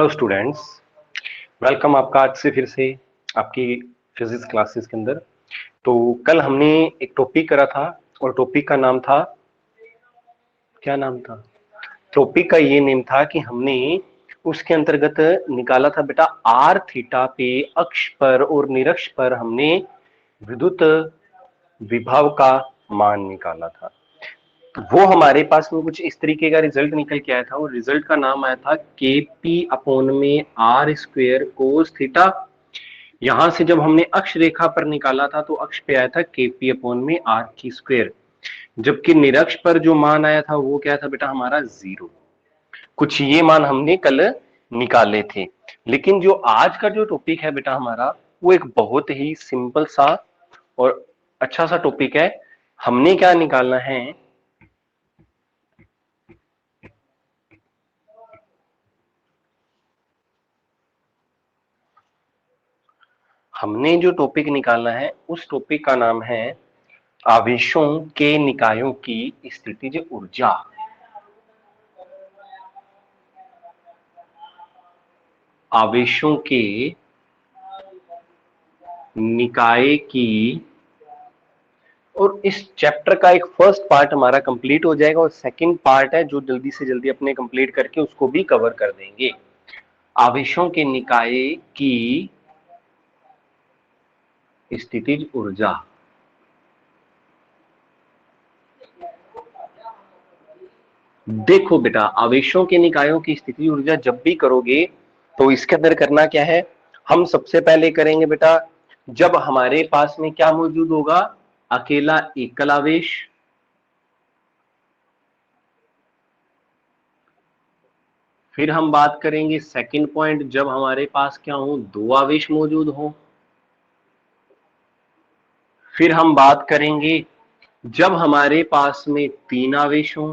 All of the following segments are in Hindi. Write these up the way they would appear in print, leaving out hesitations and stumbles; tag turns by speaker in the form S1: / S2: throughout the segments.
S1: हेलो स्टूडेंट्स, वेलकम आपका आज से फिर से आपकी फिजिक्स क्लासेस के अंदर। तो कल हमने एक टॉपिक करा था और टॉपिक का नाम था, क्या नाम था? टॉपिक का ये नेम था कि हमने उसके अंतर्गत निकाला था बेटा आर थीटा पे अक्ष पर और निरक्ष पर हमने विद्युत विभव का मान निकाला था। वो हमारे पास में कुछ इस तरीके का रिजल्ट निकल के आया था और रिजल्ट का नाम आया था के पी अपॉन में आर स्क्वेयर कोस थीटा। यहां से जब हमने अक्ष रेखा पर निकाला था तो अक्ष पे आया था के पी अपॉन में आर की स्क्वेयर, जबकि निरक्ष पर जो मान आया था वो क्या था बेटा हमारा 0। कुछ ये मान हमने कल निकाले थे, लेकिन जो आज का जो टॉपिक है बेटा हमारा वो एक बहुत ही सिंपल सा और अच्छा सा टॉपिक है। हमने क्या निकालना है, हमने जो टॉपिक निकालना है उस टॉपिक का नाम है आवेशों के निकायों की स्थितिज ऊर्जा। आवेशों के निकाय की, और इस चैप्टर का एक फर्स्ट पार्ट हमारा कंप्लीट हो जाएगा और सेकंड पार्ट है जो जल्दी से जल्दी अपने कंप्लीट करके उसको भी कवर कर देंगे। आवेशों के निकाय की स्थितिज ऊर्जा। देखो बेटा, आवेशों के निकायों की स्थितिज ऊर्जा जब भी करोगे तो इसके अंदर करना क्या है, हम सबसे पहले करेंगे बेटा जब हमारे पास में क्या मौजूद होगा, अकेला एकल आवेश। फिर हम बात करेंगे सेकंड पॉइंट, जब हमारे पास क्या हो, दो आवेश मौजूद हो। फिर हम बात करेंगे जब हमारे पास में तीन आवेश हो।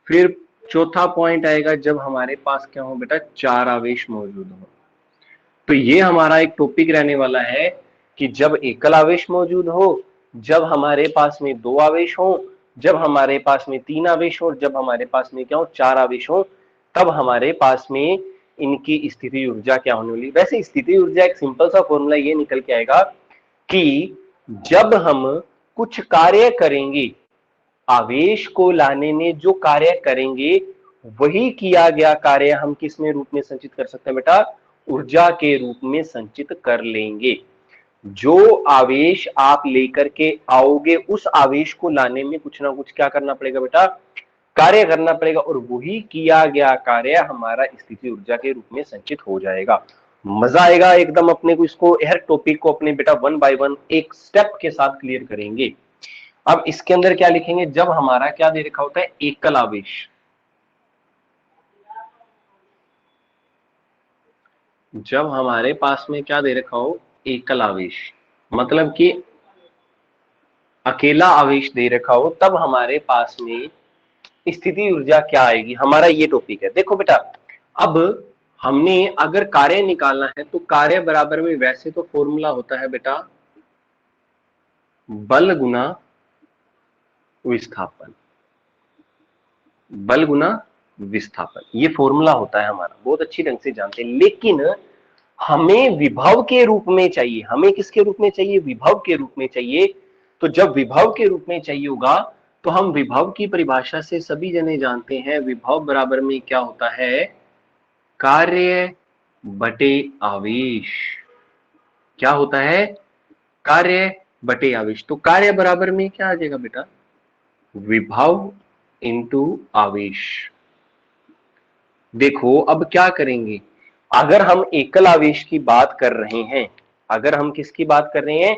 S1: फिर चौथा पॉइंट आएगा जब हमारे पास क्या हो बेटा, चार आवेश मौजूद हो। तो ये हमारा एक टॉपिक रहने वाला है कि जब एकल आवेश मौजूद हो, जब हमारे पास में दो आवेश हो, जब हमारे पास में तीन आवेश हो, जब हमारे पास में क्या हो, चार आवेश हो, तब हमारे पास में इनकी स्थिति ऊर्जा क्या होने वाली। वैसे स्थिति ऊर्जा एक सिंपल सा फॉर्मूला ये निकल के आएगा कि जब हम कुछ कार्य करेंगे, आवेश को लाने में जो कार्य करेंगे वही किया गया कार्य हम किस में रूप में संचित कर सकते हैं बेटा, ऊर्जा के रूप में संचित कर लेंगे। जो आवेश आप लेकर के आओगे उस आवेश को लाने में कुछ ना कुछ क्या करना पड़ेगा बेटा, कार्य करना पड़ेगा, और वही किया गया कार्य हमारा स्थिति ऊर्जा के रूप में संचित हो जाएगा। मजा आएगा एकदम अपने को, इसको हर टॉपिक को अपने बेटा वन बाय वन एक स्टेप के साथ क्लियर करेंगे। अब इसके अंदर क्या लिखेंगे, जब हमारा क्या दे रखा होता है, एकल आवेश। जब हमारे पास में क्या दे रखा हो, एकल आवेश, मतलब कि अकेला आवेश दे रखा हो, तब हमारे पास में स्थिति ऊर्जा क्या आएगी, हमारा ये टॉपिक है। देखो बेटा, अब हमने अगर कार्य निकालना है तो कार्य बराबर में वैसे तो फॉर्मूला होता है बेटा बल गुना विस्थापन। बल गुना विस्थापन ये फॉर्मूला होता है हमारा, बहुत अच्छी ढंग से जानते हैं। लेकिन हमें विभव के रूप में चाहिए, हमें किसके रूप में चाहिए, विभव के रूप में चाहिए। तो जब विभव के रूप में चाहिए होगा तो हम विभव की परिभाषा से सभी जने जानते हैं, विभव बराबर में क्या होता है, कार्य बटे आवेश। क्या होता है, कार्य बटे आवेश। तो कार्य बराबर में क्या आ जाएगा बेटा, विभव इंटू आवेश। देखो अब क्या करेंगे, अगर हम एकल आवेश की बात कर रहे हैं, अगर हम किसकी बात कर रहे हैं,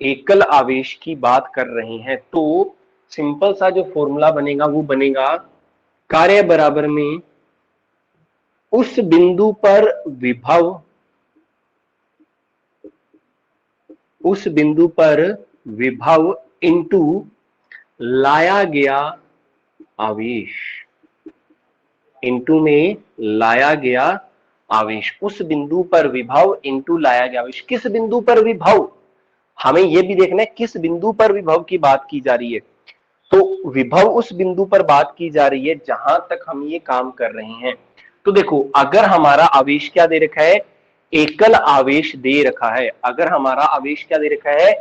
S1: एकल आवेश की बात कर रहे हैं, तो सिंपल सा जो फॉर्मूला बनेगा वो बनेगा कार्य बराबर में उस बिंदु पर विभव, उस बिंदु पर विभव इंटू लाया गया आवेश, इंटू में लाया गया आवेश। उस बिंदु पर विभव इंटू लाया गया आवेश। किस बिंदु पर विभव, हमें यह भी देखना है किस बिंदु पर विभव की बात की जा रही है। तो विभव उस बिंदु पर बात की जा रही है जहां तक हम ये काम कर रहे हैं। तो देखो, अगर हमारा आवेश क्या दे रखा है, एकल आवेश दे रखा है, अगर हमारा आवेश क्या दे रखा है,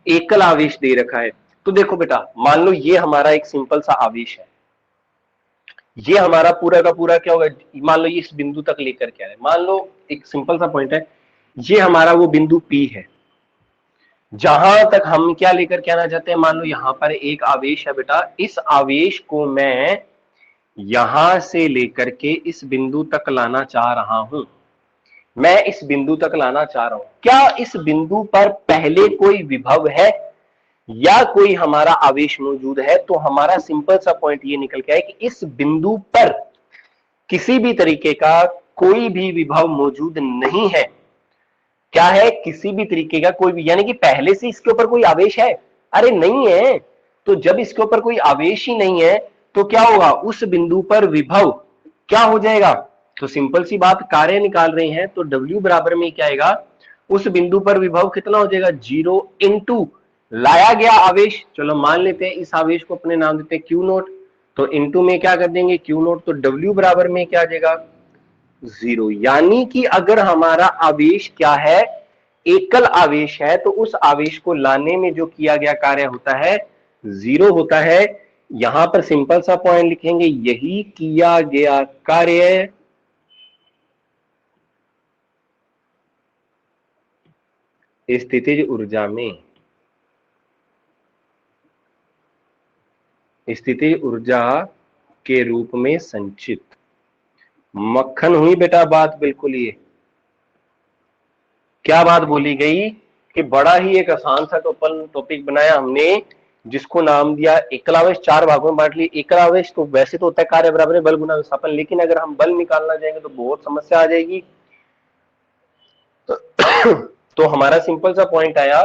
S1: एकल आवेश दे रखा है, तो देखो बेटा, मान लो ये हमारा एक सिंपल सा आवेश है, ये हमारा पूरा का पूरा क्या होगा, मान लो ये इस बिंदु तक लेकर के आए, मान लो एक सिंपल सा पॉइंट है, ये हमारा वो बिंदु P है जहां तक हम क्या लेकर के आना चाहते हैं। मान लो यहां पर एक आवेश है बेटा, इस आवेश को मैं यहां से लेकर के इस बिंदु तक लाना चाह रहा हूं, मैं इस बिंदु तक लाना चाह रहा हूं। क्या इस बिंदु पर पहले कोई विभव है या कोई हमारा आवेश मौजूद है? तो हमारा सिंपल सा पॉइंट ये निकल के आया कि इस बिंदु पर किसी भी तरीके का कोई भी विभव मौजूद नहीं है। क्या है? किसी भी तरीके का कोई भी, यानी कि पहले से इसके ऊपर कोई आवेश है? अरे नहीं है। तो जब इसके ऊपर कोई आवेश ही नहीं है तो क्या होगा, उस बिंदु पर विभव क्या हो जाएगा? तो सिंपल सी बात, कार्य निकाल रहे हैं तो W बराबर में क्या आएगा, उस बिंदु पर विभव कितना हो जाएगा, 0 इंटू लाया गया आवेश। चलो मान लेते हैं इस आवेश को अपने नाम देते हैं Q नोट, तो इंटू में क्या कर देंगे Q नोट, तो W बराबर में क्या आ जाएगा, 0। यानी कि अगर हमारा आवेश क्या है, एकल आवेश है, तो उस आवेश को लाने में जो किया गया कार्य होता है 0 होता है। यहां पर सिंपल सा पॉइंट लिखेंगे, यही किया गया कार्य स्थितिज ऊर्जा में, स्थितिज ऊर्जा के रूप में संचित। मक्खन हुई बेटा बात बिल्कुल। ये क्या बात बोली गई कि बड़ा ही एक आसान सा टॉपिक बनाया हमने, जिसको नाम दिया एकल आवेश। 4 भागों में बांट लिया। एकल आवेश तो वैसे तो होता है कार्य बराबर है बल गुना विस्थापन, लेकिन अगर हम बल निकालना चाहेंगे तो बहुत समस्या आ जाएगी। तो हमारा सिंपल सा पॉइंट आया,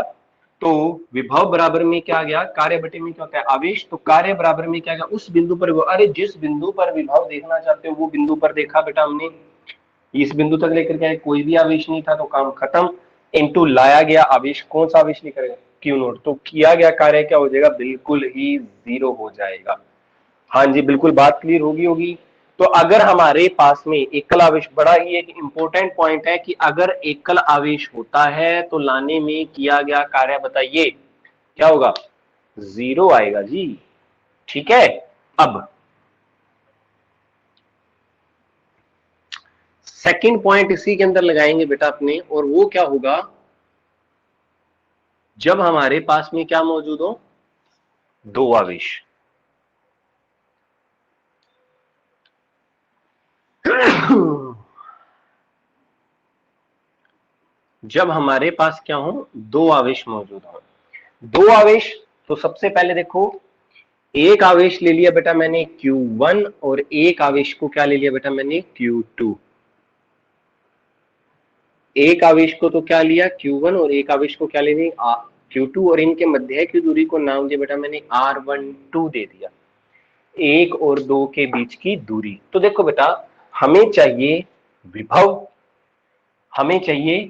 S1: तो विभव बराबर में क्या आ गया, कार्य बटे में क्या होता है, आवेश। तो कार्य बराबर में क्या आ गया, उस बिंदु पर, अरे जिस बिंदु पर विभव देखना चाहते हो वो बिंदु पर देखा बेटा हमने, इस बिंदु तक लेकर के आए, कोई भी आवेश नहीं था तो काम खत्म। इनटू लाया गया आवेश, कौन सा आवेश लेकर Q नोट, तो किया गया कार्य क्या हो जाएगा, बिल्कुल ही 0 हो जाएगा। हाँ जी बिल्कुल, बात क्लियर होगी। तो अगर हमारे पास में एकल आवेश, बड़ा ही एक इंपॉर्टेंट पॉइंट है कि अगर एकल आवेश होता है तो लाने में किया गया कार्य बताइए क्या होगा, 0 आएगा जी। ठीक है, अब सेकंड पॉइंट इसी के अंदर लगाएंगे बेटा अपने, और वो क्या होगा, जब हमारे पास में क्या मौजूद हो, 2 आवेश। जब हमारे पास क्या हो, 2 आवेश मौजूद हो, 2 आवेश। तो सबसे पहले देखो, एक आवेश ले लिया बेटा मैंने Q1 और एक आवेश को क्या ले लिया बेटा मैंने, Q2। एक आवेश को तो क्या लिया, Q1, और एक आवेश को क्या ले लिया, Q2, और इनके मध्य की दूरी को नाम दिया बेटा मैंने R12 दे दिया, 1 और 2 के बीच की दूरी। तो देखो बेटा, हमें चाहिए विभव, हमें चाहिए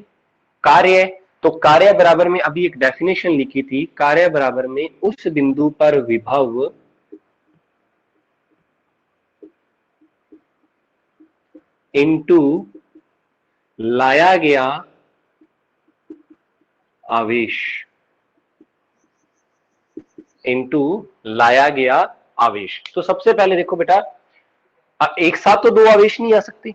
S1: कार्य। तो कार्य बराबर में अभी एक डेफिनेशन लिखी थी, कार्य बराबर में उस बिंदु पर विभव इनटू लाया गया आवेश, इनटू लाया गया आवेश। तो सबसे पहले देखो बेटा, एक साथ तो 2 आवेश नहीं आ सकते,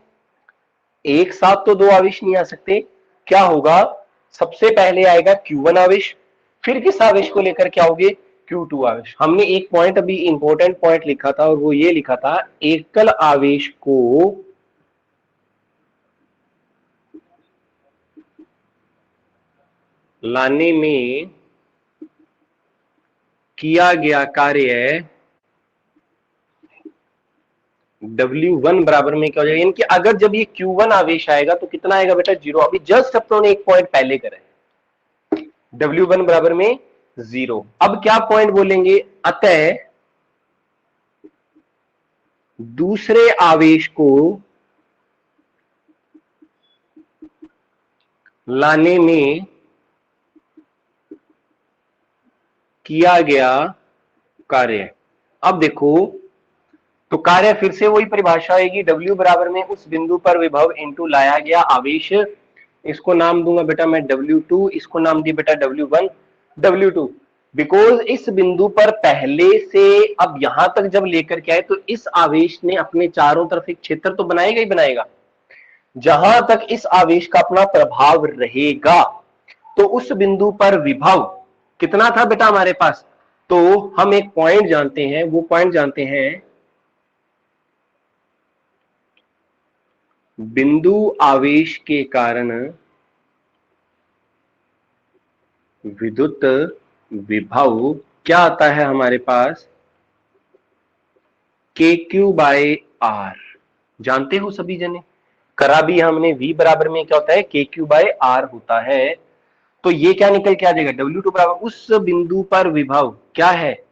S1: एक साथ तो 2 आवेश नहीं आ सकते। क्या होगा, सबसे पहले आएगा Q1 आवेश, फिर किस आवेश को लेकर क्या होगे, Q2 आवेश। हमने एक पॉइंट अभी इंपॉर्टेंट पॉइंट लिखा था, और वो ये लिखा था, एकल आवेश को लाने में किया गया कार्य W1 बराबर में क्या हो जाएगा, यानी कि अगर जब ये Q1 आवेश आएगा तो कितना आएगा बेटा, 0। अभी जस्ट अपनों ने एक पॉइंट पहले करा है, W1 बराबर में 0। अब क्या पॉइंट बोलेंगे, अतः दूसरे आवेश को लाने में किया गया कार्य, अब देखो, तो कार्य फिर से वही परिभाषा आएगी, W बराबर में उस बिंदु पर विभव इंटू लाया गया आवेश। इसको नाम दूंगा बेटा मैं W2, इसको नाम दिया बेटा W1, W2। बिकॉज इस बिंदु पर पहले से अब यहां तक जब लेकर के आए तो इस आवेश ने अपने चारों तरफ एक क्षेत्र तो बनाएगा ही बनाएगा। जहां तक इस आवेश का अपना प्रभाव रहेगा तो उस बिंदु पर विभव कितना था बेटा हमारे पास, तो हम एक पॉइंट जानते हैं, वो पॉइंट जानते हैं बिंदु आवेश के कारण विद्युत विभव क्या आता है हमारे पास, KQ/R। जानते हो सभी जने, करा भी हमने, V बराबर में क्या होता है, KQ/R होता है। तो ये क्या निकल के आ जाएगा, W2 बराबर उस बिंदु पर विभव क्या है,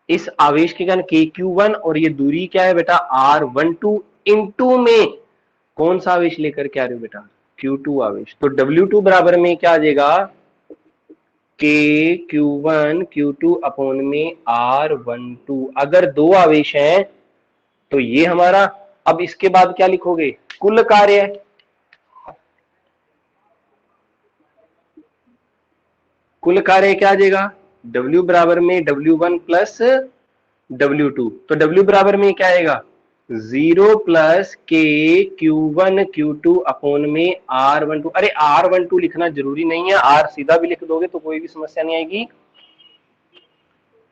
S1: इस आवेश के कारण KQ1, और ये दूरी क्या है बेटा R12 इंटू में कौन सा आवेश लेकर के आ रहे हो बेटा, Q2 आवेश। तो W2 बराबर में क्या आ जाएगा, KQ1 Q2 अपॉन में R12। अगर दो आवेश हैं तो ये हमारा, अब इसके बाद क्या लिखोगे, कुल कार्य, कुल कार्य क्या आ जाएगा, W बराबर में W1 प्लस W2। तो W बराबर में क्या आएगा, 0 प्लस KQ1 Q2 अपॉन में R12। अरे R12 लिखना जरूरी नहीं है, R सीधा भी लिख दोगे तो कोई भी समस्या नहीं आएगी।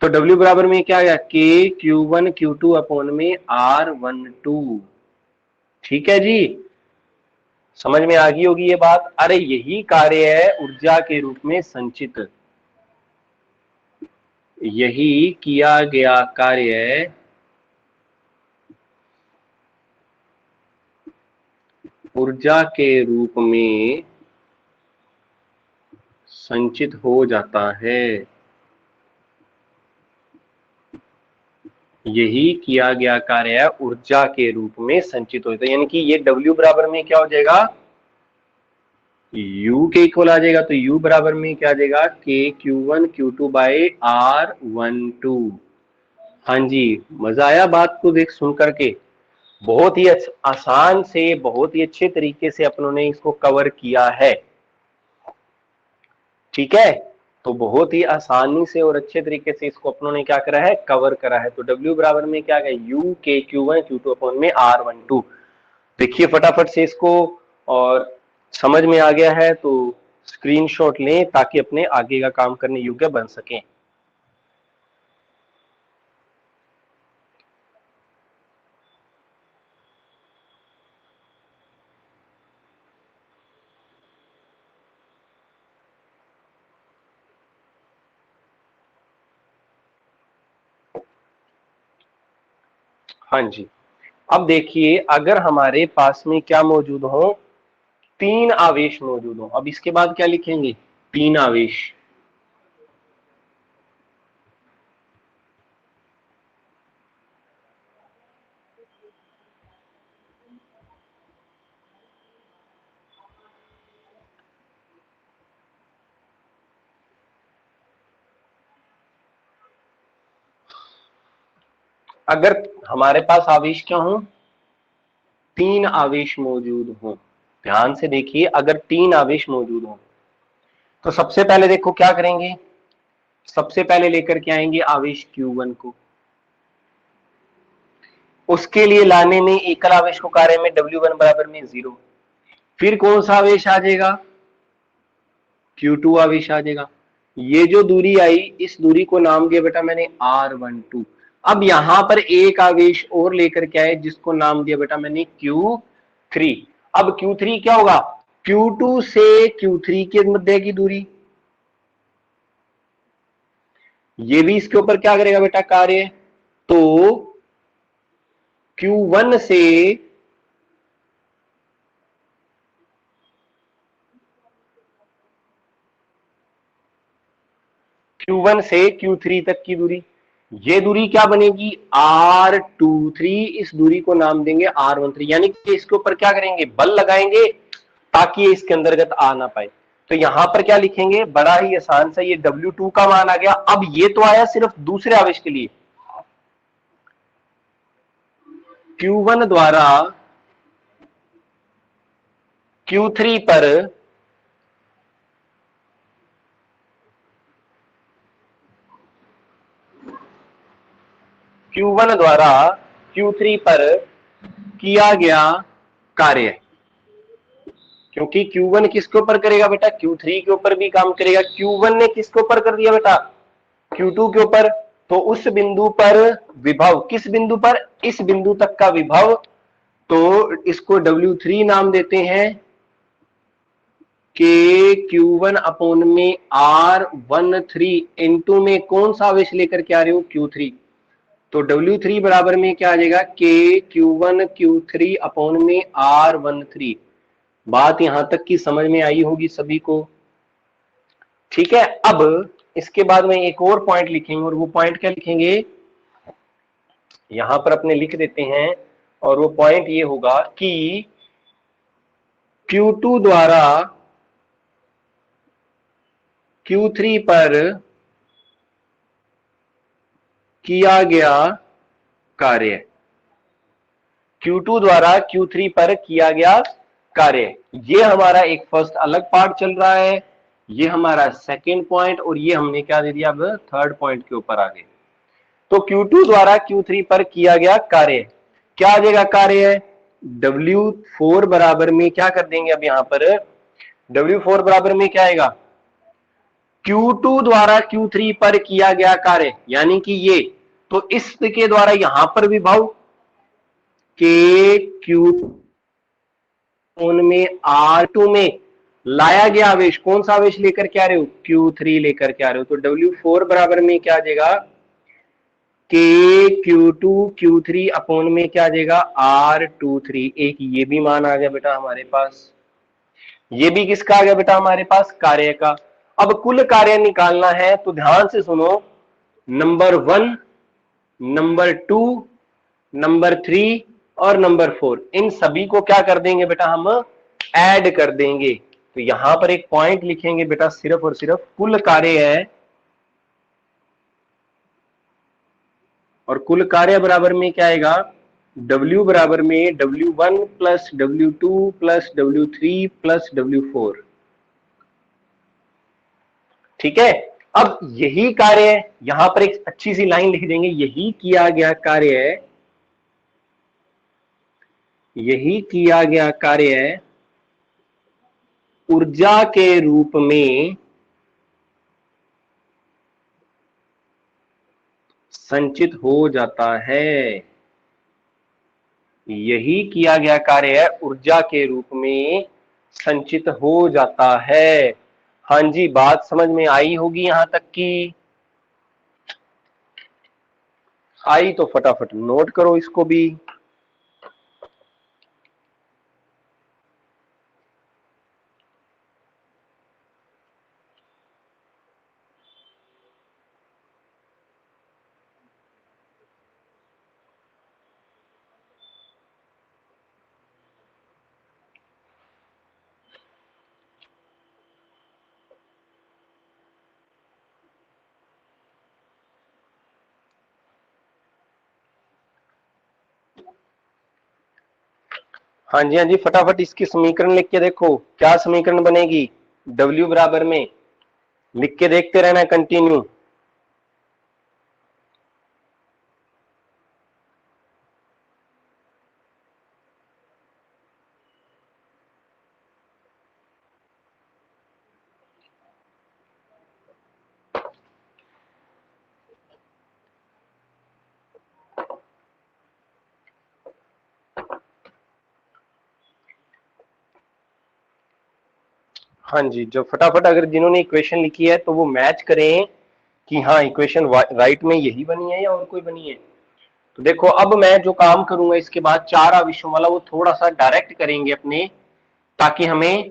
S1: तो W बराबर में क्या आ गया, KQ1 Q2 अपॉन में R12। ठीक है जी, समझ में आ गई होगी ये बात। अरे यही कार्य है ऊर्जा के रूप में संचित, यही किया गया कार्य ऊर्जा के रूप में संचित हो जाता है, यही किया गया कार्य ऊर्जा के रूप में संचित हो जाता है। यानी कि ये W बराबर में क्या हो जाएगा, U के इक्वल आ जाएगा। तो U बराबर में क्या आ जाएगा, KQ1 Q2/R12। हाँ जी, मजा आया बात को देख सुन करके, बहुत ही आसान से, बहुत ही अच्छे तरीके से अपनों ने इसको कवर किया है। ठीक है, तो बहुत ही आसानी से और अच्छे तरीके से इसको अपनों ने क्या करा है, कवर करा है। तो W बराबर में क्या है, U KQ1 Q2 अपॉन में R12। देखिए फटाफट से इसको, और समझ में आ गया है तो स्क्रीनशॉट लें ताकि अपने आगे का काम करने योग्य बन सकें। हाँ जी, अब देखिए अगर हमारे पास में क्या मौजूद हो, तीन आवेश मौजूद हो। अब इसके बाद क्या लिखेंगे, तीन आवेश। अगर हमारे पास आवेश क्या हो, तीन आवेश मौजूद हो, ध्यान से देखिए, अगर तीन आवेश मौजूद हो तो सबसे पहले देखो क्या करेंगे, सबसे पहले लेकर के आएंगे आवेश Q1 को, उसके लिए लाने में एकल आवेश को कार्य में W1 बराबर में 0। फिर कौन सा आवेश आ जाएगा, Q2 आवेश आ जाएगा। ये जो दूरी आई, इस दूरी को नाम दिया बेटा मैंने R12। अब यहां पर एक आवेश और लेकर के आए जिसको नाम दिया बेटा मैंने Q3। अब Q3 क्या होगा, Q2 से Q3 के मध्य की दूरी, ये भी इसके ऊपर क्या करेगा बेटा कार्य। तो Q1 से Q1 से Q3 तक की दूरी, ये दूरी क्या बनेगी R23। इस दूरी को नाम देंगे R13, यानी कि इसके ऊपर क्या करेंगे, बल लगाएंगे ताकि ये इसके अंतर्गत आ ना पाए। तो यहां पर क्या लिखेंगे, बड़ा ही आसान सा, ये W2 का मान आ गया। अब ये तो आया सिर्फ दूसरे आवेश के लिए, Q1 द्वारा Q3 पर Q1 द्वारा Q3 पर किया गया कार्य, क्योंकि Q1 किसके ऊपर करेगा बेटा, Q3 के ऊपर भी काम करेगा। Q1 ने किसके ऊपर कर दिया बेटा, Q2 के ऊपर। तो उस बिंदु पर विभव, किस बिंदु पर, इस बिंदु तक का विभव, तो इसको W3 नाम देते हैं कि Q1 अपोन में R13 इंटू में कौन सा आवेश लेकर के आ रहे हो, Q3। तो W3 बराबर में क्या आ जाएगा, के Q1 Q3 अपोन में R13। बात यहां तक की समझ में आई होगी सभी को, ठीक है। अब इसके बाद में एक और पॉइंट लिखेंगे, और वो पॉइंट क्या लिखेंगे, यहां पर अपने लिख देते हैं। और वो पॉइंट ये होगा कि Q2 द्वारा Q3 पर किया गया कार्य, Q2 द्वारा Q3 पर किया गया कार्य, ये हमारा एक फर्स्ट अलग पार्ट चल रहा है, ये हमारा सेकेंड पॉइंट, और ये हमने क्या दे दिया, अब थर्ड पॉइंट के ऊपर आ गए। तो Q2 द्वारा Q3 पर किया गया कार्य, क्या आ जाएगा कार्य, W4 बराबर में क्या कर देंगे, अब यहां पर W4 बराबर में क्या आएगा, Q2 द्वारा Q3 पर किया गया कार्य, यानी कि ये, तो इसके द्वारा यहां पर विभव के Q में R2 में लाया गया आवेश, कौन सा आवेश लेकर के आ रहे हो, Q3 लेकर के आ रहे हो। तो W4 बराबर में क्या आ जाएगा, के Q2 Q3 अपोन में क्या आ जाएगा, R23। एक ये भी मान आ गया बेटा हमारे पास, ये भी किसका आ गया बेटा हमारे पास, कार्य का। अब कुल कार्य निकालना है, तो ध्यान से सुनो, नंबर 1, नंबर 2, नंबर 3 और नंबर 4, इन सभी को क्या कर देंगे बेटा, हम ऐड कर देंगे। तो यहां पर एक पॉइंट लिखेंगे बेटा, सिर्फ और सिर्फ कुल कार्य है, और कुल कार्य बराबर में क्या आएगा, W बराबर में W1 plus W2 plus W3 plus W4, ठीक है। अब यही कार्य, यहां पर एक अच्छी सी लाइन लिख देंगे, यही किया गया कार्य, यही किया गया कार्य ऊर्जा के रूप में संचित हो जाता है, यही किया गया कार्य ऊर्जा के रूप में संचित हो जाता है। हाँ जी, बात समझ में आई होगी यहां तक की, आई तो फटाफट नोट करो इसको भी। हाँ जी, हाँ जी, फटाफट इसकी समीकरण लिख के देखो, क्या समीकरण बनेगी, W बराबर में लिख के देखते रहना कंटिन्यू। हाँ जी, जो फटाफट अगर जिन्होंने इक्वेशन लिखी है तो वो मैच करें कि हाँ इक्वेशन राइट में यही बनी है या और कोई बनी है। तो देखो, अब मैं जो काम करूंगा इसके बाद 4 आवेशों वाला, वो थोड़ा सा डायरेक्ट करेंगे अपने, ताकि हमें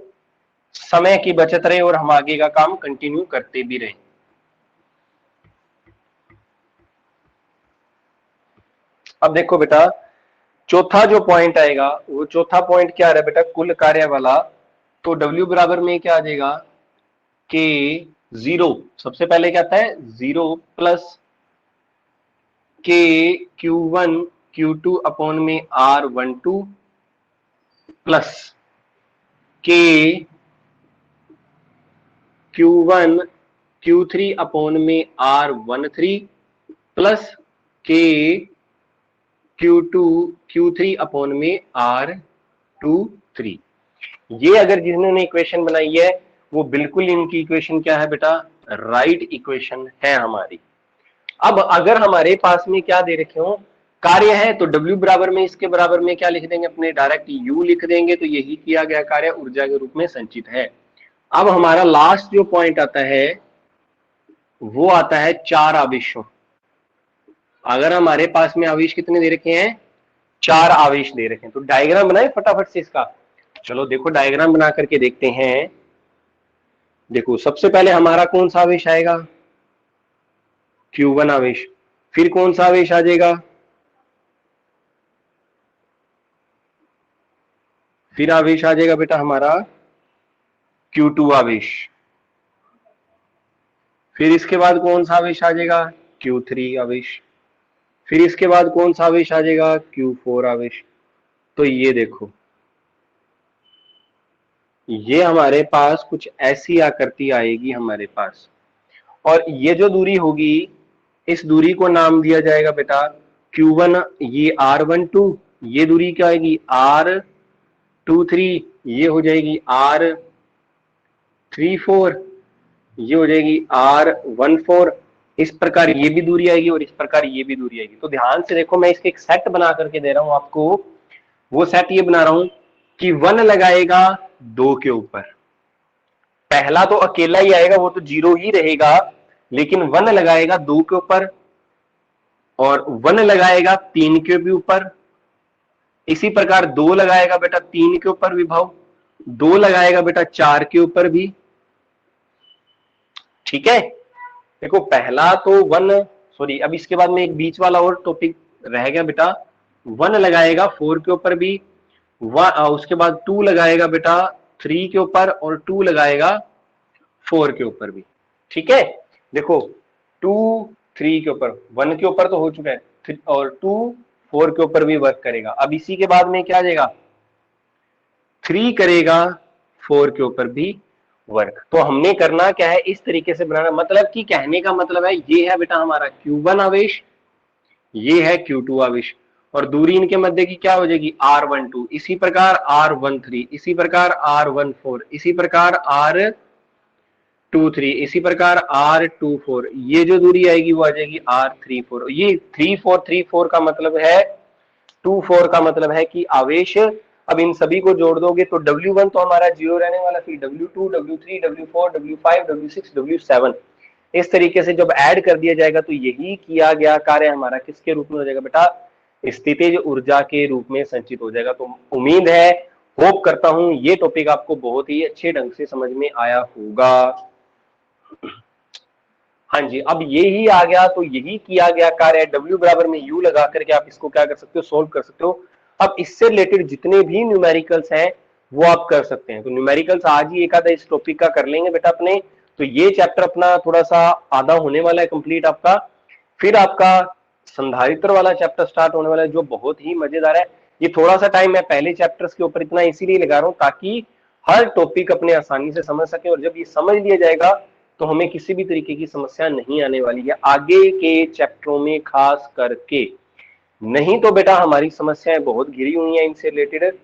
S1: समय की बचत रहे और हम आगे का काम कंटिन्यू करते भी रहें। अब देखो बेटा, चौथा जो पॉइंट आएगा, वो चौथा पॉइंट क्या आ रहा है बेटा, कुल कार्य वाला। तो W बराबर में क्या आ जाएगा, के 0, सबसे पहले क्या आता है 0 प्लस के Q1 Q2 अपॉन में R12 plus K Q1 Q3 upon में R13 plus K Q2 Q3 upon में R23। ये अगर जिन्होंने इक्वेशन बनाई है वो बिल्कुल इनकी इक्वेशन क्या है बेटा, राइट इक्वेशन है हमारी। अब अगर हमारे पास में क्या दे रखे हो, कार्य है, तो W बराबर में इसके बराबर में क्या लिख देंगे, अपने डायरेक्ट U लिख देंगे, तो यही किया गया कार्य ऊर्जा के रूप में संचित है। अब हमारा लास्ट जो पॉइंट आता है वो आता है 4 आवेशों। अगर हमारे पास में आवेश कितने दे रखे हैं, 4 आवेश दे रखे हैं, तो डायग्राम बनाए फटाफट से इसका। चलो देखो डायग्राम बना करके देखते हैं। देखो सबसे पहले हमारा कौन सा आवेश आएगा, Q1 आवेश। फिर कौन सा आवेश आ जाएगा, फिर आवेश आ जाएगा बेटा हमारा Q2 आवेश। फिर इसके बाद कौन सा आवेश आ जाएगा, Q3 आवेश। फिर इसके बाद कौन सा आवेश आ जाएगा, Q4 आवेश। तो ये देखो ये हमारे पास कुछ ऐसी आकृति आएगी हमारे पास, और ये जो दूरी होगी इस दूरी को नाम दिया जाएगा बेटा Q1, ये R12, ये दूरी क्या आएगी R23, ये हो जाएगी R34, ये हो जाएगी R14। इस प्रकार ये भी दूरी आएगी और इस प्रकार ये भी दूरी आएगी। तो ध्यान से देखो, मैं इसके एक सेट बना करके दे रहा हूं आपको। वो सेट ये बना रहा हूं कि 1 लगाएगा 2 के ऊपर, पहला तो अकेला ही आएगा, वो तो 0 ही रहेगा, लेकिन 1 लगाएगा 2 के ऊपर और 1 लगाएगा 3 के भी ऊपर। इसी प्रकार 2 लगाएगा बेटा 3 के ऊपर विभव, 2 लगाएगा बेटा 4 के ऊपर भी। ठीक है, देखो पहला तो 1, सॉरी अब इसके बाद में एक बीच वाला और टॉपिक रह गया बेटा, 1 लगाएगा 4 के ऊपर भी, उसके बाद 2 लगाएगा बेटा 3 के ऊपर और 2 लगाएगा 4 के ऊपर भी। ठीक है, देखो 2 3 के ऊपर, 1 के ऊपर तो हो चुका है, और 2 4 के ऊपर भी वर्क करेगा। अब इसी के बाद में क्या आ जाएगा, 3 करेगा 4 के ऊपर भी वर्क। तो हमने करना क्या है, इस तरीके से बनाना, मतलब कि कहने का मतलब है ये है बेटा हमारा Q1 आवेश, ये है Q2 आवेश, और दूरी इनके मध्य की क्या हो जाएगी R12, इसी प्रकार R13, इसी प्रकार R14, इसी प्रकार R23, इसी प्रकार R24। ये जो दूरी आएगी वो आ जाएगी R34। ये 3434 का मतलब है 24 का मतलब है कि आवेश, अब इन सभी को जोड़ दोगे तो W1 तो हमारा 0 रहने वाला, फिर W2 W3 W4 W5 W6 W7, इस तरीके से जब ऐड कर दिया जाएगा तो यही किया गया कार्य हमारा किसके रूप में हो जाएगा बेटा, स्थितिज ऊर्जा के रूप में संचित हो जाएगा। तो उम्मीद है, होप करता हूं ये टॉपिक आपको बहुत ही अच्छे ढंग से समझ में आया होगा। हाँ जी, अब ये ही आ गया, तो यही किया गया कार्य W बराबर में U लगा करके आप इसको क्या कर सकते हो, सोल्व कर सकते हो। अब इससे रिलेटेड जितने भी न्यूमेरिकल्स हैं वो आप कर सकते हैं। तो न्यूमेरिकल्स आज ही एक आधा इस टॉपिक का कर लेंगे बेटा अपने, तो ये चैप्टर अपना थोड़ा सा आधा होने वाला है कंप्लीट आपका। फिर आपका संधारित्र वाला चैप्टर स्टार्ट होने वाला है जो बहुत ही मजेदार है। ये थोड़ा सा टाइम मैं पहले चैप्टर्स के ऊपर इतना इसीलिए लगा रहा हूं ताकि हर टॉपिक अपने आसानी से समझ सके, और जब ये समझ लिया जाएगा तो हमें किसी भी तरीके की समस्या नहीं आने वाली है आगे के चैप्टरों में खास करके। नहीं तो बेटा हमारी समस्याएं बहुत घिरी हुई हैं इनसे रिलेटेड।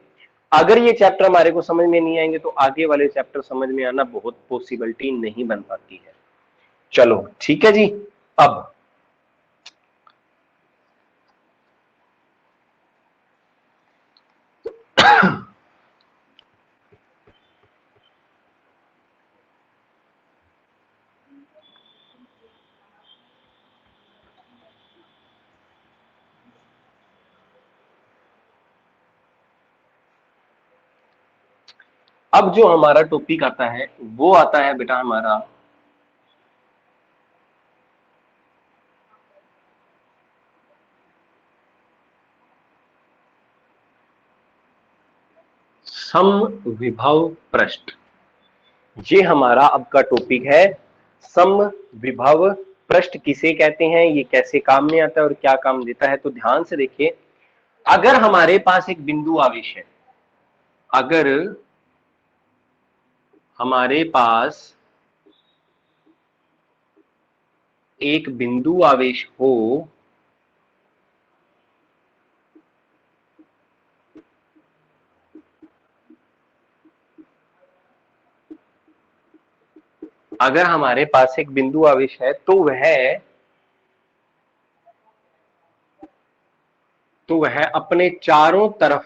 S1: अगर ये चैप्टर हमारे को समझ में नहीं आएंगे तो आगे वाले चैप्टर समझ में आना बहुत पॉसिबिलिटी नहीं बन पाती है। चलो ठीक है जी। अब जो हमारा टॉपिक आता है वो आता है बेटा हमारा समविभव पृष्ठ। ये हमारा अब का टॉपिक है, समविभव पृष्ठ किसे कहते हैं, ये कैसे काम में आता है और क्या काम देता है। तो ध्यान से देखिए, अगर हमारे पास एक बिंदु आवेश है, अगर हमारे पास एक बिंदु आवेश हो अगर हमारे पास एक बिंदु आवेश है तो वह अपने चारों तरफ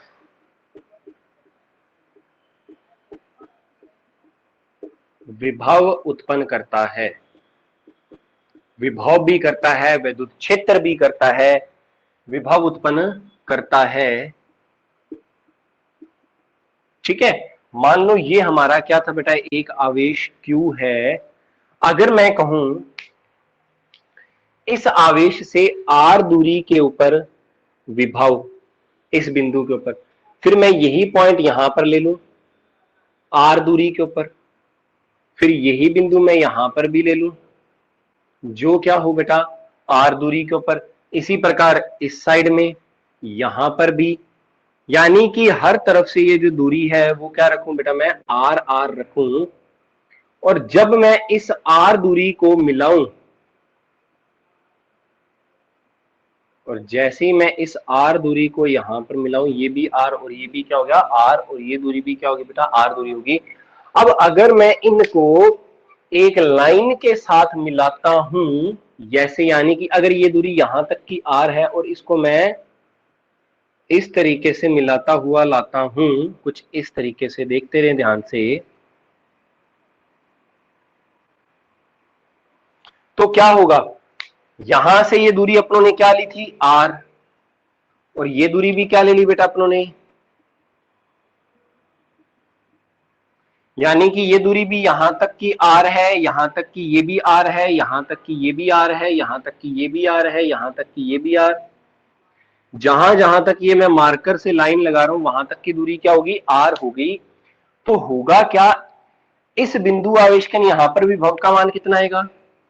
S1: विभव उत्पन्न करता है, विभव भी करता है, विद्युत क्षेत्र भी करता है, विभव उत्पन्न करता है। ठीक है, मान लो ये हमारा क्या था बेटा, एक आवेश Q है। अगर मैं कहूं इस आवेश से r दूरी के ऊपर विभव, इस बिंदु के ऊपर, फिर मैं यही पॉइंट यहां पर ले लूं r दूरी के ऊपर, फिर यही बिंदु मैं यहां पर भी ले लूं जो क्या हो बेटा r दूरी के ऊपर, इसी प्रकार इस साइड में यहां पर भी, यानी कि हर तरफ से ये जो दूरी है वो क्या रखूं बेटा, मैं r r रखूं। और जब मैं इस r दूरी को मिलाऊं, और जैसे ही मैं इस r दूरी को यहां पर मिलाऊं, ये भी r और ये भी क्या हो गया r, और ये दूरी भी क्या होगी बेटा r दूरी होगी। अब अगर मैं इनको एक लाइन के साथ मिलाता हूं, जैसे यानी कि अगर ये दूरी यहां तक की r है और इसको मैं इस तरीके से मिलाता हुआ लाता हूं, कुछ इस तरीके से, देखते रहे ध्यान से, तो क्या होगा, यहां से ये दूरी अपनों ने क्या ली थी r, और ये दूरी भी क्या ले ली बेटा अपनों ने, यानी कि ये दूरी भी यहां तक की r है, यहां तक की ये भी r है, यहां तक की ये भी r है, यहां तक की ये भी r है, यहां तक की ये भी r। जहां जहां तक ये मैं मार्कर से लाइन लगा रहा हूं वहां तक की दूरी क्या होगी r होगी। तो होगा क्या, इस बिंदु आवेश के यहां पर भी विभव का मान कितना आएगा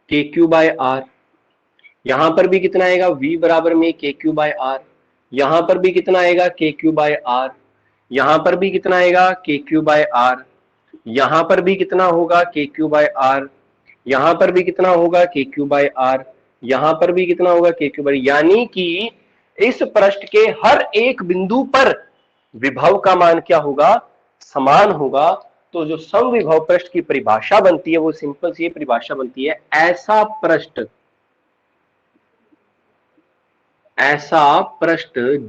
S1: के क्यू बाय आर, यहां पर भी कितना आएगा v बराबर में के क्यू बाय आर, यहां पर भी कितना आएगा के क्यू बाय आर, यहां पर भी कितना आएगा के क्यू बाय आर, यहां पर भी कितना होगा के क्यू बाय आर, यहां पर भी कितना होगा के क्यू बाय आर, यहां पर भी कितना होगा के क्यू बाय, यानी कि इस पृष्ठ के हर एक बिंदु पर विभव का मान क्या होगा, समान होगा। तो जो समविभव पृष्ठ की परिभाषा बनती है वो सिंपल सी परिभाषा बनती है, ऐसा पृष्ठ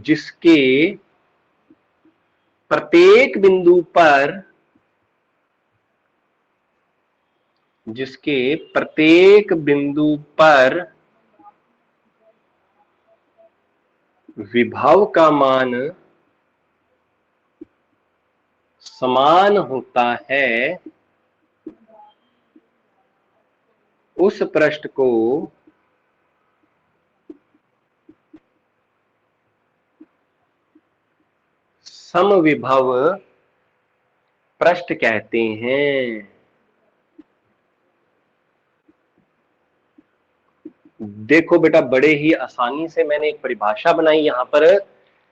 S1: जिसके प्रत्येक बिंदु पर विभव का मान समान होता है, उस पृष्ठ को समविभव पृष्ठ कहते हैं। देखो बेटा, बड़े ही आसानी से मैंने एक परिभाषा बनाई यहां पर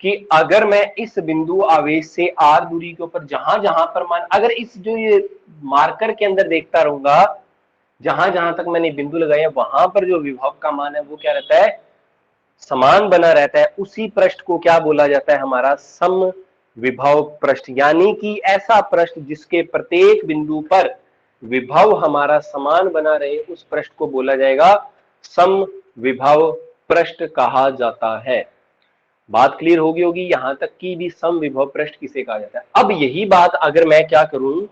S1: कि अगर मैं इस बिंदु आवेश से r दूरी के ऊपर जहां जहां पर मान, अगर इस जो ये मार्कर के अंदर देखता रहूंगा, जहां जहां तक मैंने बिंदु लगाए वहां पर जो विभव का मान है वो क्या रहता है, समान बना रहता है। उसी पृष्ठ को क्या बोला जाता है, हमारा समविभव पृष्ठ, यानी कि ऐसा पृष्ठ जिसके प्रत्येक बिंदु पर विभव हमारा समान बना रहे, उस पृष्ठ को बोला जाएगा समविभव पृष्ठ कहा जाता है। बात क्लियर होगी होगी यहां तक कि भी समविभव पृष्ठ किसे कहा जाता है। अब यही बात अगर मैं क्या करूं,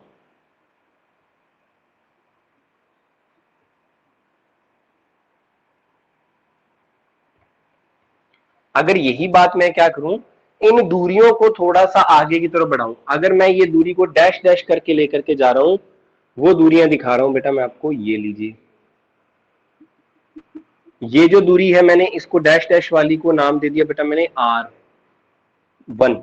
S1: अगर यही बात मैं क्या करूं, इन दूरियों को थोड़ा सा आगे की तरफ बढ़ाऊं, अगर मैं ये दूरी को डैश डैश करके लेकर के जा रहा हूं, वो दूरियां दिखा रहा हूं बेटा मैं आपको, ये लीजिए, ये जो दूरी है मैंने इसको डैश डैश वाली को नाम दे दिया बेटा मैंने R1,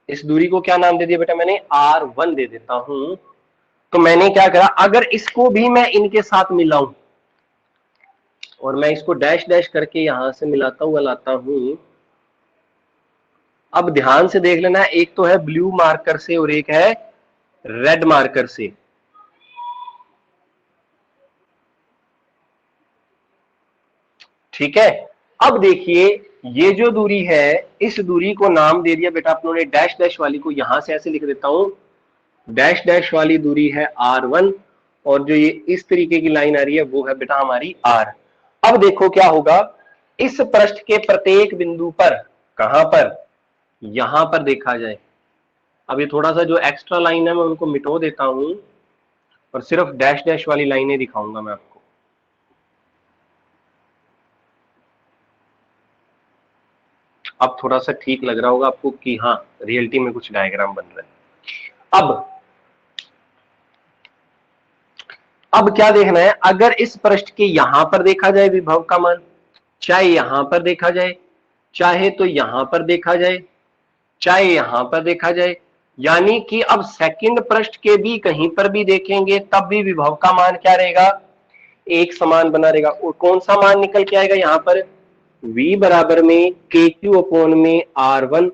S1: इस दूरी को क्या नाम दे दिया बेटा मैंने R1 दे देता हूं। तो मैंने क्या करा, अगर इसको भी मैं इनके साथ मिलाऊं, और मैं इसको डैश डैश करके यहां से मिलाता हुआ लाता हूं। अब ध्यान से देख लेना, एक तो है ब्लू मार्कर से और एक है रेड मार्कर से। ठीक है, अब देखिए ये जो दूरी है, इस दूरी को नाम दे दिया बेटा अपनों ने डैश डैश वाली को, यहां से ऐसे लिख देता हूं, डैश डैश वाली दूरी है R1 और जो ये इस तरीके की लाइन आ रही है वो है बेटा हमारी R। अब देखो क्या होगा, इस पृष्ठ के प्रत्येक बिंदु पर, कहां पर, यहां पर देखा जाए। अब ये थोड़ा सा जो एक्स्ट्रा लाइन है मैं उनको मिटो देता हूं और सिर्फ डैश डैश वाली लाइनें दिखाऊंगा मैं आपको। अब थोड़ा सा ठीक लग रहा होगा आपको कि हाँ रियलिटी में कुछ डायग्राम बन रहा है। अब क्या देखना है, अगर इस पृष्ठ के यहां पर देखा जाए विभव का मान, चाहे यहां पर देखा जाए, चाहे तो यहां पर देखा जाए, चाहे यहां पर देखा जाए, यानी कि अब सेकंड पृष्ठ के भी कहीं पर भी देखेंगे तब भी विभव का मान क्या रहेगा, एक समान बना रहेगा। और कौन सा मान निकल के आएगा यहां पर, v बराबर में के क्यू अपोन में R1।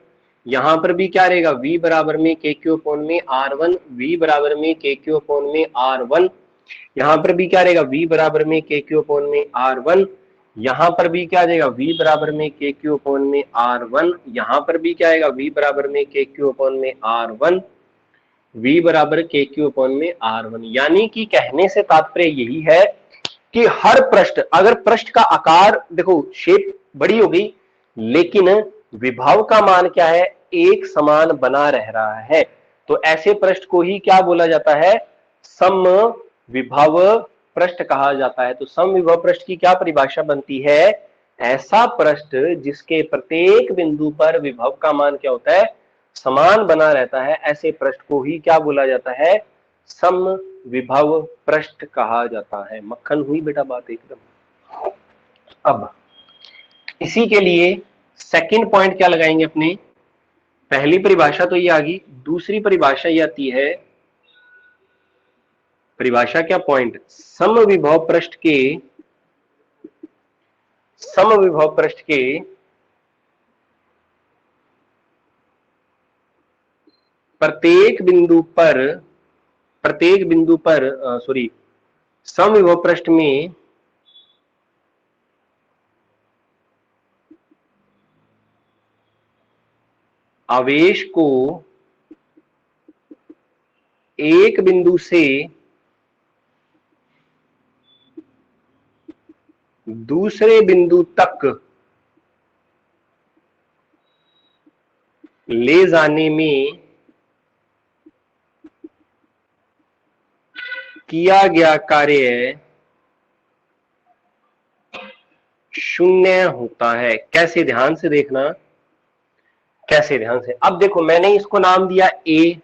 S1: यहां पर भी क्या रहेगा, v बराबर में के क्यू अपोन में R1, v बराबर में के क्यू अपोन में R1। यहां पर भी क्या रहेगा, v बराबर में के क्यू अपोन में R1। यहां पर भी क्या आ जाएगा, v बराबर में के क्यू अपोन में R1। यहां पर भी क्या आएगा, v बराबर में के क्यू अपोन में R1, v बराबर के क्यू अपोन में R1। यानी कि कहने से तात्पर्य यही है कि हर पृष्ठ, अगर पृष्ठ का आकार देखो शेप बड़ी हो गई लेकिन विभव का मान क्या है, एक समान बना रह रहा है, तो ऐसे पृष्ठ को ही क्या बोला जाता है, सम विभव पृष्ठ कहा जाता है। तो सम विभव पृष्ठ की क्या परिभाषा बनती है, ऐसा पृष्ठ जिसके प्रत्येक बिंदु पर विभव का मान क्या होता है, समान बना रहता है, ऐसे पृष्ठ को ही क्या बोला जाता है, सम विभव पृष्ठ कहा जाता है। मक्खन हुई बेटा बात एकदम। अब इसी के लिए सेकंड पॉइंट क्या लगाएंगे अपने, पहली परिभाषा तो ये आ गई, दूसरी परिभाषा ये आती है, परिभाषा क्या, पॉइंट, समविभव पृष्ठ के, समविभव पृष्ठ के प्रत्येक बिंदु पर, प्रत्येक बिंदु पर सॉरी, समविभव पृष्ठ में आवेश को एक बिंदु से दूसरे बिंदु तक ले जाने में किया गया कार्य शून्य होता है। कैसे, ध्यान से देखना, कैसे, ध्यान से। अब देखो मैंने इसको नाम दिया ए,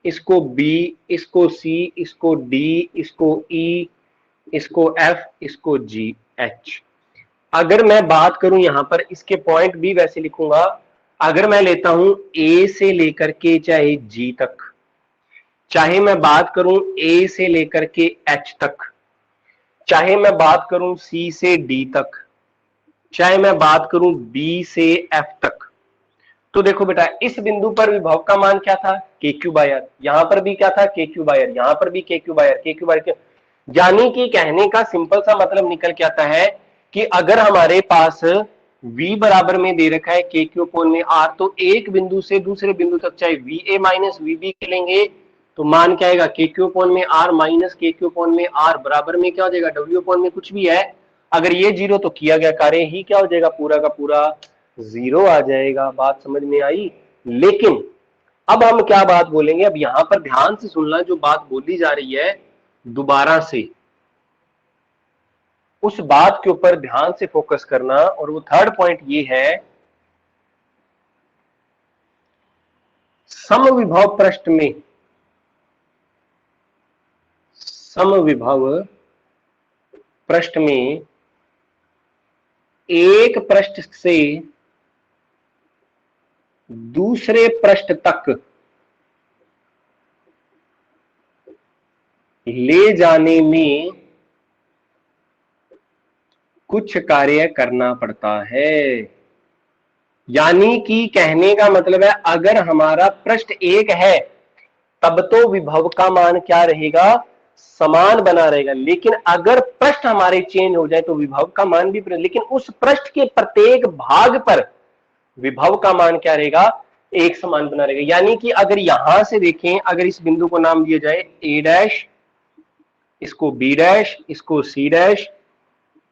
S1: इसको बी, इसको सी, इसको डी, इसको ई, इसको एफ, इसको जी, एच। अगर मैं बात करूं यहां पर, इसके पॉइंट भी वैसे लिखूंगा, अगर मैं लेता हूं ए से लेकर के चाहे जी तक, चाहे मैं बात करूं ए से लेकर के एच तक, चाहे मैं बात करूं सी से डी तक, चाहे मैं बात करूं बी से एफ तक, तो देखो बेटा इस बिंदु पर विभव का मान क्या था, के क्यू बाय आर, यहां पर भी क्या था, के क्यू बाय आर, यहां पर भी के क्यू बाय आर, के क्यू बाय आर। यानी कि कहने का सिंपल सा मतलब निकल के आता है कि अगर हमारे पास v बराबर में दे रखा है के क्यू अपोन में r, तो एक बिंदु से दूसरे बिंदु तक चाहे V A minus V B लेंगे तो मान क्या आएगा, के क्यू अपोन में r minus K Q upon में r बराबर में क्या हो जाएगा, w अपोन में कुछ भी है, अगर ये जीरो तो किया गया कार्य ही क्या हो जाएगा, पूरा का पूरा जीरो आ जाएगा। बात समझ में आई। लेकिन अब हम क्या बात बोलेंगे, अब यहां पर ध्यान से सुनना, जो बात बोली जा रही है दोबारा से उस बात के ऊपर ध्यान से फोकस करना, और वो थर्ड पॉइंट ये है, समविभव पृष्ठ में, समविभव पृष्ठ में एक पृष्ठ से दूसरे पृष्ठ तक ले जाने में कुछ कार्य करना पड़ता है। यानी कि कहने का मतलब है अगर हमारा पृष्ठ एक है तब तो विभव का मान क्या रहेगा, समान बना रहेगा। लेकिन अगर पृष्ठ हमारे चेंज हो जाए तो विभव का मान भी, लेकिन उस पृष्ठ के प्रत्येक भाग पर विभव का मान क्या रहेगा, एक समान बना रहेगा। यानी कि अगर यहां से देखें, अगर इस बिंदु को नाम दिया जाए ए डैश, इसको बी डैश, इसको सी डैश,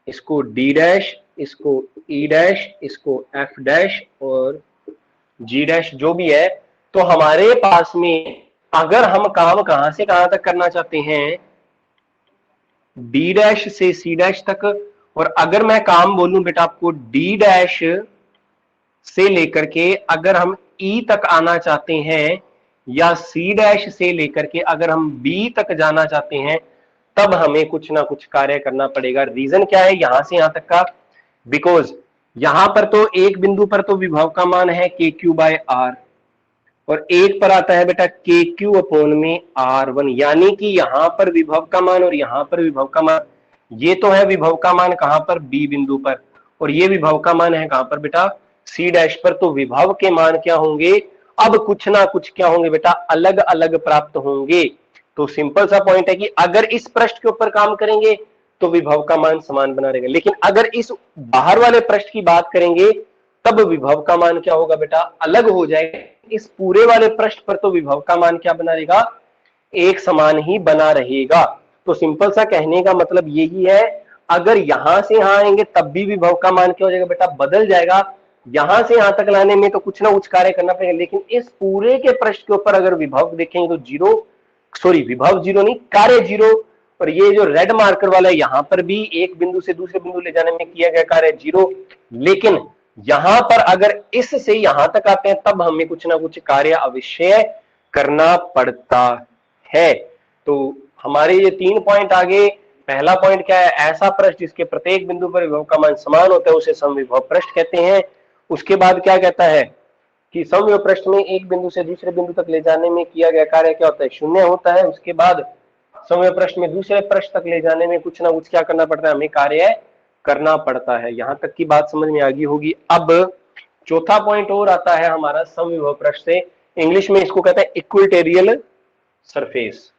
S1: इसको डी डैश, इसको ई डैश, इसको एफ डैश और जी डैश जो भी है, तो हमारे पास में अगर हम काम कहां से कहां तक करना चाहते हैं, डी डैश से सी डैश तक, और अगर मैं काम बोलूं बेटा आपको डी डैश से लेकर के अगर हम ई तक आना चाहते हैं, या सी डैश से लेकर के अगर हम बी तक जाना चाहते हैं, तब हमें कुछ ना कुछ कार्य करना पड़ेगा। रीजन क्या है यहां से यहां तक का, बिकॉज यहां पर तो एक बिंदु पर तो विभव का मान है के क्यू बाय आर, और एक पर आता है बेटा के क्यू अपॉन में आर वन। यानी कि यहां पर विभव का मान और यहां पर विभव का मान, ये तो है विभव का मान कहां पर, बी बिंदु पर, और ये विभव का मान है कहां पर बेटा, सी डैश पर। तो विभव के मान क्या होंगे, अब कुछ ना कुछ क्या होंगे बेटा, अलग अलग प्राप्त होंगे। तो सिंपल सा पॉइंट है कि अगर इस पृष्ठ के ऊपर काम करेंगे तो विभव का मान समान बना रहेगा, लेकिन अगर इस बाहर वाले पृष्ठ की बात करेंगे तब विभव का मान क्या होगा बेटा, अलग हो जाएगा। इस पूरे वाले पृष्ठ पर तो विभव का मान क्या बना रहेगा, एक समान ही बना रहेगा। तो सिंपल सा कहने का मतलब यही है, अगर यहां से यहां आएंगे तब भी विभव का मान क्या हो जाएगा बेटा, बदल जाएगा। यहां से यहां तक लाने में तो कुछ ना कुछ कार्य करना पड़ेगा, लेकिन इस पूरे के पृष्ठ के ऊपर अगर विभव देखेंगे तो जीरो, सॉरी विभव जीरो नहीं, कार्य जीरो। और ये जो रेड मार्कर वाला है यहां पर भी एक बिंदु से दूसरे बिंदु ले जाने में किया गया कार्य जीरो। लेकिन यहां पर अगर इस से यहां तक आते हैं तब हमें कुछ ना कुछ कार्य अवश्य करना पड़ता है। तो हमारे ये 3 पॉइंट आगे, पहला पॉइंट क्या है, ऐसा पृष्ठ जिसके प्रत्येक बिंदु पर विभव का मान समान होता है उसे समविभव पृष्ठ कहते हैं। उसके बाद क्या कहता है कि समविभव पृष्ठ में एक बिंदु से दूसरे बिंदु तक ले जाने में किया गया कार्य क्या होता है, शून्य होता है। उसके बाद समविभव पृष्ठ में दूसरे पृष्ठ तक ले जाने में कुछ ना कुछ क्या करना पड़ता है, हमें कार्य करना पड़ता है। यहां तक की बात समझ में आ गई होगी। अब चौथा पॉइंट और आता है हमारा समविभव पृष्ठ से, इंग्लिश में इसको कहते हैं इक्विटेरियल सरफेस।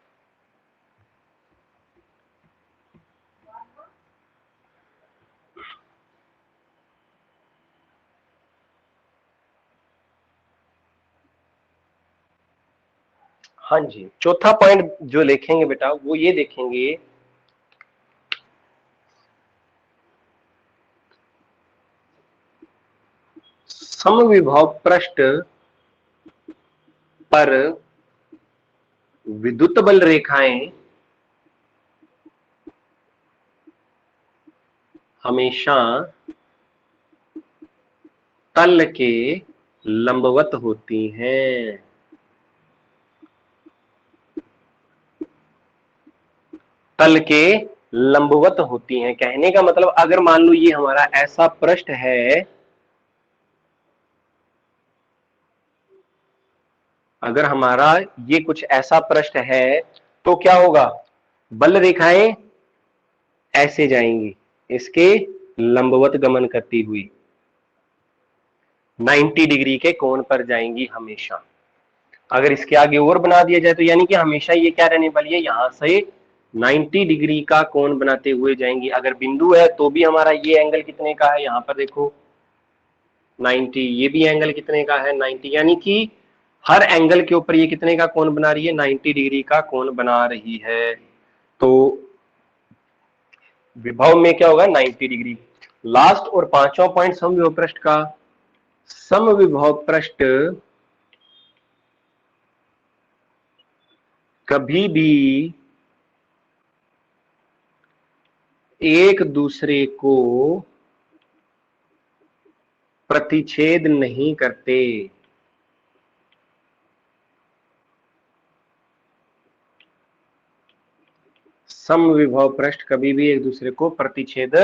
S1: हाँ जी, चौथा पॉइंट जो लिखेंगे बेटा वो ये देखेंगे, समविभव पृष्ठ पर विद्युत बल रेखाएं हमेशा तल के लंबवत होती हैं। तल के लंबवत होती हैं कहने का मतलब, अगर मान लो ये हमारा ऐसा पृष्ठ है, अगर हमारा ये कुछ ऐसा पृष्ठ है तो क्या होगा, बल रेखाएं ऐसे जाएंगी, इसके लंबवत गमन करती हुई 90 डिग्री के कोण पर जाएंगी हमेशा। अगर इसके आगे और बना दिया जाए तो यानी कि हमेशा ये क्या रहने वाली है, यहां से 90 डिग्री का कोण बनाते हुए जाएंगी। अगर बिंदु है तो भी हमारा ये एंगल कितने का है, यहां पर देखो 90, ये भी एंगल कितने का है 90, यानी कि हर एंगल के ऊपर ये कितने का कोण बना रही है, 90 डिग्री का कोण बना रही है। तो विभव में क्या होगा, 90 डिग्री। लास्ट और पांचवा पॉइंट समविभव पृष्ठ का, समविभव पृष्ठ कभी भी एक दूसरे को प्रतिच्छेद नहीं करते। समविभव पृष्ठ कभी भी एक दूसरे को प्रतिच्छेद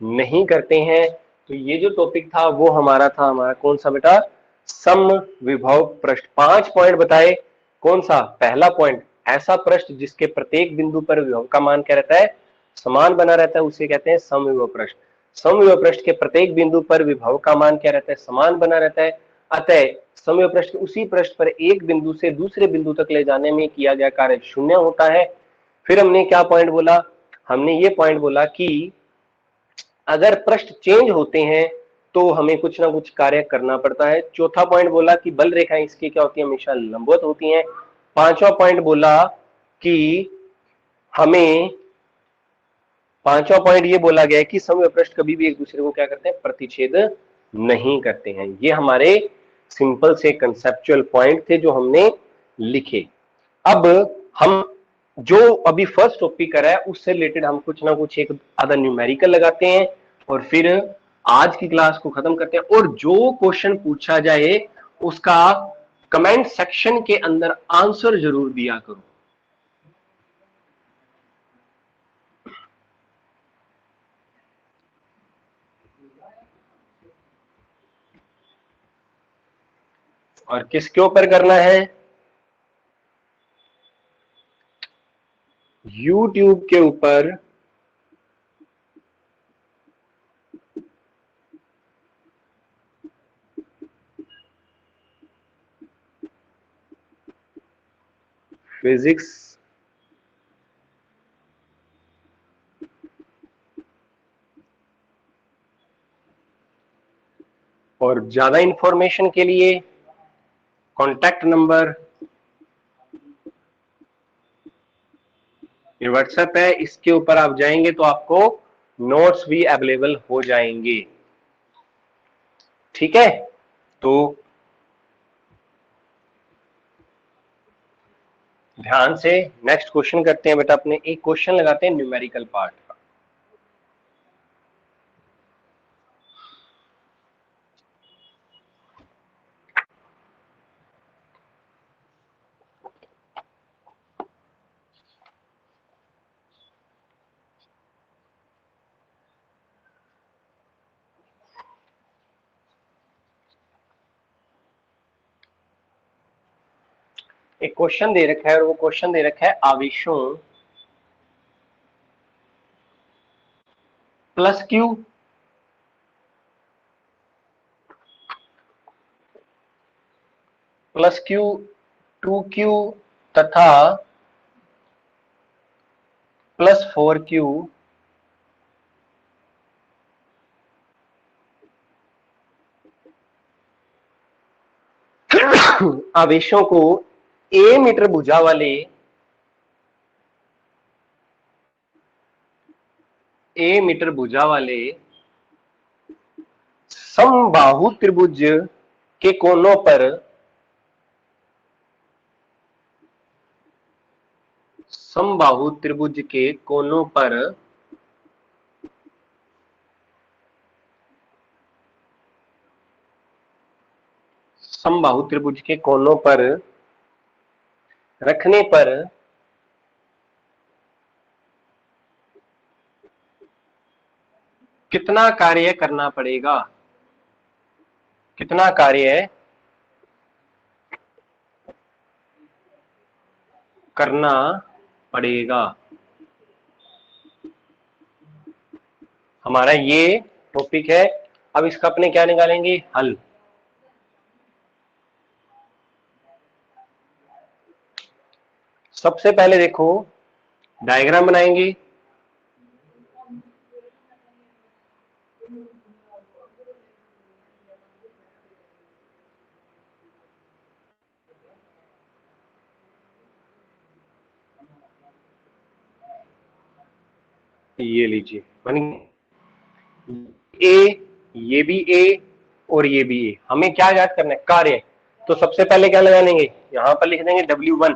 S1: नहीं करते हैं। तो ये जो टॉपिक था वो हमारा था, हमारा कौन सा बेटा, समविभव पृष्ठ। 5 पॉइंट बताए, कौन सा, पहला पॉइंट, ऐसा पृष्ठ जिसके प्रत्येक बिंदु पर विभव का मान क्या रहता है, समान बना रहता है, उसे कहते हैं समविभव पृष्ठ। समविभव पृष्ठ के प्रत्येक बिंदु पर विभव का मान क्या रहता है, समान बना रहता है। अतः समविभव पृष्ठ के उसी पृष्ठ पर एक बिंदु से दूसरे बिंदु तक ले जाने में किया गया कार्य शून्य होता है। फिर हमने क्या पॉइंट बोला, हमने ये पॉइंट बोला कि अगर पृष्ठ चेंज होते हैं तो हमें कुछ ना कुछ कार्य करना पड़ता है। चौथा पॉइंट बोला कि बल रेखाएं इसकी क्या होती है, हमेशा लंबवत होती हैं। पांचवा पॉइंट बोला कि हमें पांचवा पॉइंट ये बोला गया है कि समविभव पृष्ठ कभी भी एक दूसरे को क्या करते हैं, प्रतिच्छेद नहीं करते हैं। ये हमारे सिंपल से कंसेप्चुअल पॉइंट थे जो हमने लिखे। अब हम जो अभी फर्स्ट टॉपिक करा है उससे रिलेटेड हम कुछ ना कुछ एक आधा न्यूमेरिकल लगाते हैं और फिर आज की क्लास को खत्म करते हैं। और जो क्वेश्चन पूछा जाए उसका कमेंट सेक्शन के अंदर आंसर जरूर दिया करो। और किसके ऊपर करना है, YouTube के ऊपर फिजिक्स और ज्यादा इंफॉर्मेशन के लिए कॉन्टैक्ट नंबर, ये व्हाट्सएप है, इसके ऊपर आप जाएंगे तो आपको नोट्स भी अवेलेबल हो जाएंगे। ठीक है, तो ध्यान से नेक्स्ट क्वेश्चन करते हैं बेटा। अपने एक क्वेश्चन लगाते हैं न्यूमेरिकल पार्ट का। एक क्वेश्चन दे रखा है और वो क्वेश्चन दे रखा है आवेशों plus Q plus Q 2Q तथा प्लस 4Q आवेशों को A मीटर भुजा वाले समबाहु त्रिभुज के कोनों पर समबाहु त्रिभुज के कोनों पर समबाहु त्रिभुज के कोनों पर रखने पर कितना कार्य करना पड़ेगा, कितना कार्य करना पड़ेगा। हमारा ये टॉपिक है। अब इसका अपने क्या निकालेंगे, हल। सबसे पहले देखो डायग्राम बनाएंगे। ये लीजिए बन ए, ये भी ए और ये भी ए। हमें क्या याद करना है, कार्य। तो सबसे पहले क्या लगा लेंगे, यहां पर लिख देंगे W1।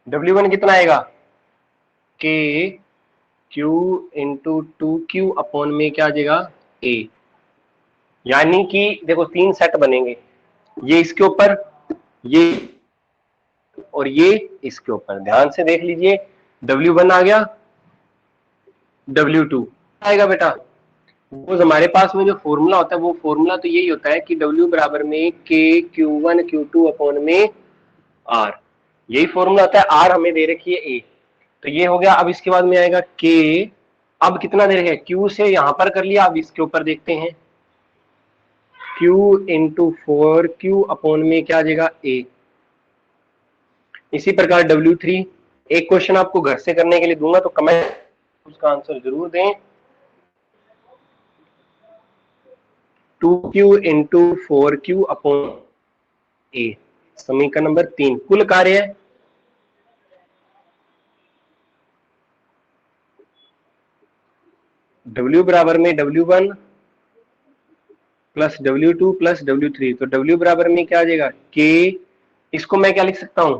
S1: W1 कितना आएगा, K Q into 2Q upon में क्या आ जाएगा, A। यानी कि देखो 3 सेट बनेंगे, ये इसके ऊपर, ये और ये इसके ऊपर। ध्यान से देख लीजिए, W1 आ गया, W2 आएगा बेटा। वो हमारे पास में जो फॉर्मूला होता है वो फॉर्मूला तो यही होता है कि W बराबर में K Q1 Q2 अपॉन में R। यही फॉर्मूला होता है। R हमें दे रखी है A, तो ये हो गया। अब इसके बाद में आएगा K अब कितना दे रखे, Q से यहां पर कर लिया, अब इसके ऊपर देखते हैं, Q इंटू 4Q अपॉन में क्या आ जाएगा A। इसी प्रकार W3, एक क्वेश्चन आपको घर से करने के लिए दूंगा तो कमेंट उसका आंसर जरूर दें। 2Q into 4Q upon A, समीकरण नंबर 3। कुल कार्य W बराबर में W1 plus W2 plus W3, तो W बराबर में क्या आ जाएगा K, इसको मैं क्या लिख सकता हूं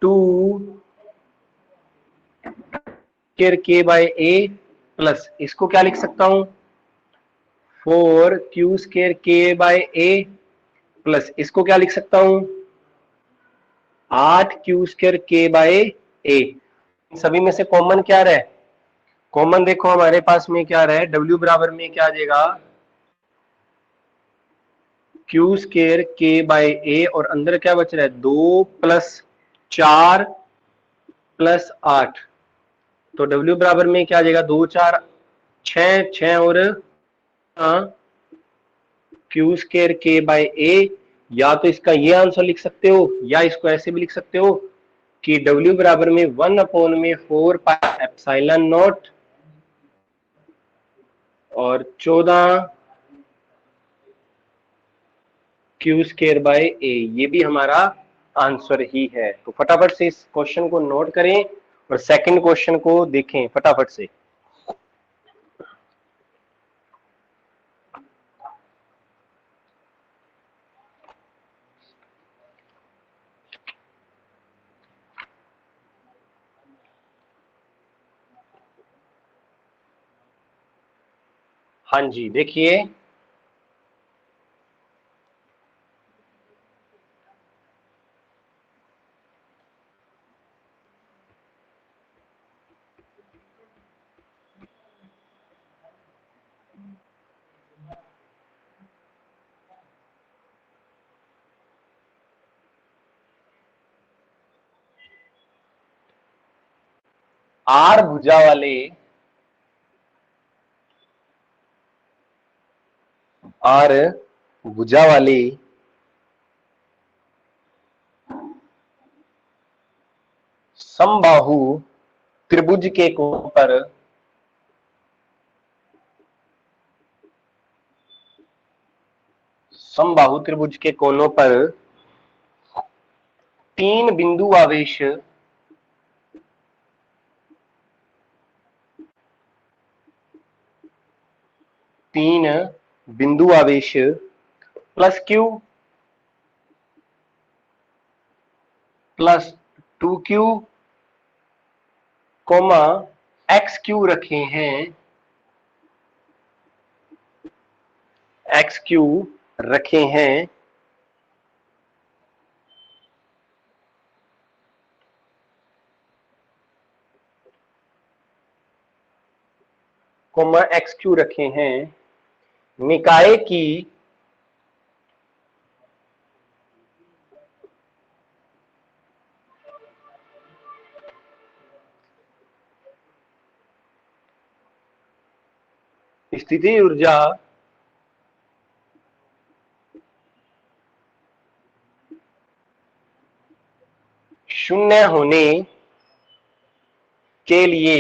S1: 2 K बाय A प्लस इसको क्या लिख सकता हूं 4Q square K by A plus इसको क्या लिख सकता हूं 8Q square K by A। सभी में से कॉमन क्या रहा है, कॉमन देखो हमारे पास में क्या रहा है, W बराबर में क्या आ जाएगा Q square K by A, और अंदर क्या बच रहा है 2 प्लस 4 प्लस 8, तो W बराबर में क्या आ जाएगा 2 4 6 और Q square K by A। या तो इसका ये आंसर लिख सकते हो या इसको ऐसे भी लिख सकते हो कि W बराबर में 1 अपॉन में 4 पाई एप्सिलॉन नॉट और 14 Q स्केयर बाय A, ये भी हमारा आंसर ही है। तो फटाफट से इस क्वेश्चन को नोट करें और सेकंड क्वेश्चन को देखें फटाफट से। हाँ जी देखिए, आर भुजा वाले समबाहु त्रिभुज के कोण पर समबाहु त्रिभुज के कोनों पर 3 बिंदु आवेश plus Q plus 2Q comma XQ रखे हैं, XQ रखे हैं कोमा XQ रखे हैं निकाय की स्थिति ऊर्जा शून्य होने के लिए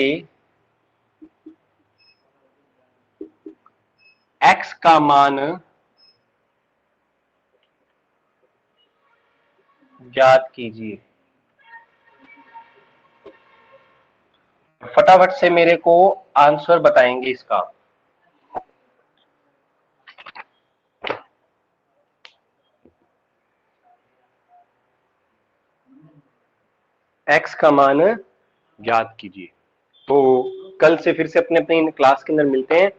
S1: x का मान ज्ञात कीजिए। फटाफट से मेरे को आंसर बताएंगे इसका। x का मान ज्ञात कीजिए। तो कल से फिर से अपने अपने क्लास के अंदर मिलते हैं।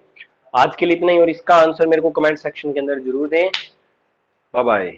S1: आज के लिए इतना ही, और इसका आंसर मेरे को कमेंट सेक्शन के अंदर जरूर दें। Bye bye.